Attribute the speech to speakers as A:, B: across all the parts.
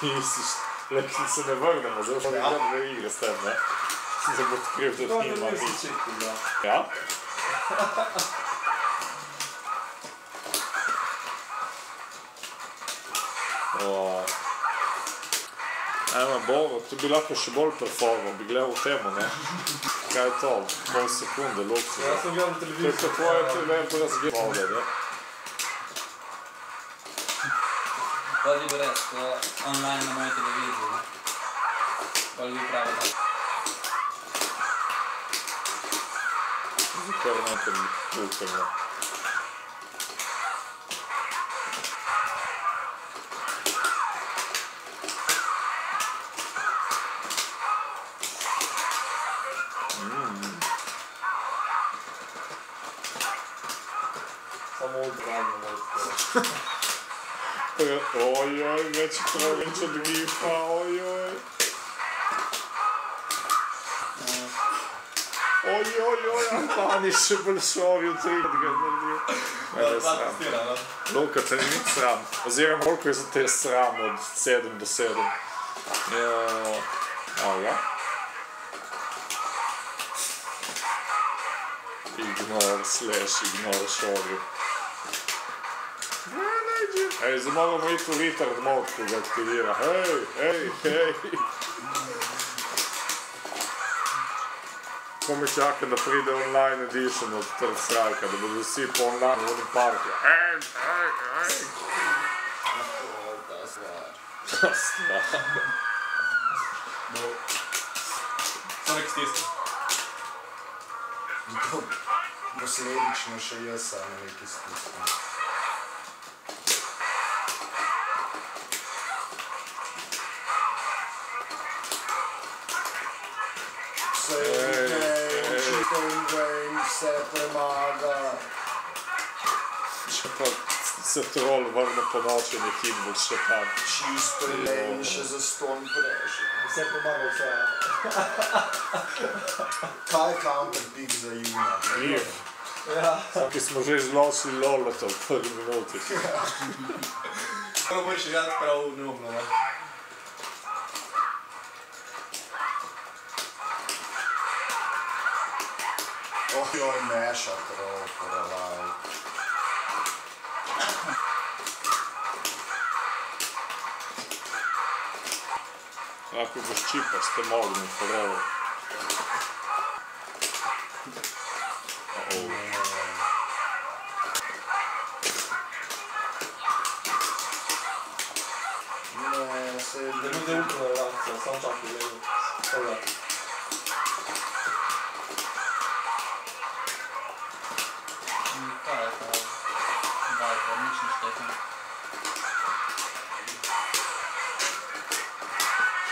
A: Misliš, lepši se ne vrnemo, zdaj pa nekaj dve igre s tem, ne? Sem se bo odkril, da nima nič. Ja? Bolj, tu bi lahko še bolj performal, bi gledal v temu, ne? Kaj je to? Pol sekunde, luksu.
B: Ja sam gledal televizijo.
A: To je tvoje TV razgledal, ne?
C: Bolj bi res, to online na moje televiziji, ne? Bolj bi pravi tako.
A: Zakaj nekaj lukamo?
B: Samo odradno moj
A: Ojoj, već je preveč od gifa, ojoj. Ojoj, Antani še bolšovi od 3 ga naredil. Mene je sram. Luka, te ni sram. Oziroma, koliko je za te sram od 7 do 7? Ja. Ignore šorju. Ej, zdaj moramo iti v retard mode, ko ga aktivira. Hej! Ko me čaka, da pride online edition od Third Strike, da bodo vsi po online v onim parku. Ej! Ta stvar.
B: Samo nek stisne.
D: Posledično še jaz sam nekaj stisnem. Vse premaga.
A: Če pa se troll vrne po noči, nekaj bo še tam.
D: Čisto in še za ston preži.
B: Vse pomaga vse.
D: Kaj je counter pick za Juna?
A: Ив.
B: Ja.
A: Ki smo že izločili Lolota v prvi minuti.
B: Prvo boš igrati prav neumno, ne?
D: Ojoj, meša prav, poravaj.
A: Lahko boš čipa, ste mogli, forever.
D: Ne, se je...
B: Da bude ultra reakcija, samo čakaj, gledaj.
C: Kaj je to? Dajte, nič ne štetim.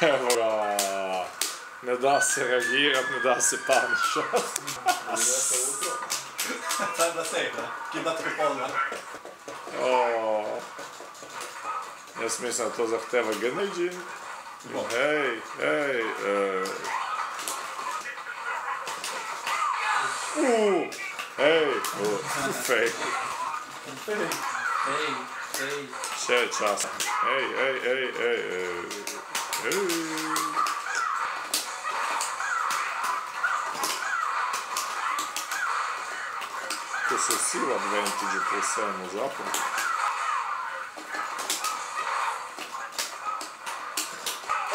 A: Evo ga, ne da se reagirat, ne da se panišat.
B: Sad da sejf, ne? Ki da tako polna.
A: Jaz mislim, da to zahteva Genejin. Hej. Fake.
C: Hej.
A: Še je čas. To se vsi v advantage pri vsemu zapom.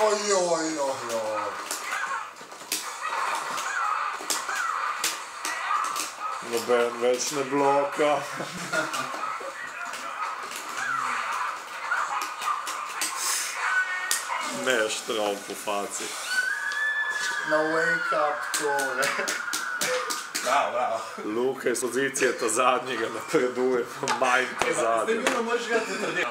D: Ojoj.
A: Noben več ne bloka. Ne štral po faci.
D: Na wake up tone.
B: Bravo.
A: Luka iz pozicije ta zadnjega napreduje, manj ta zadnjega.
B: Zdaj mi moraš gledati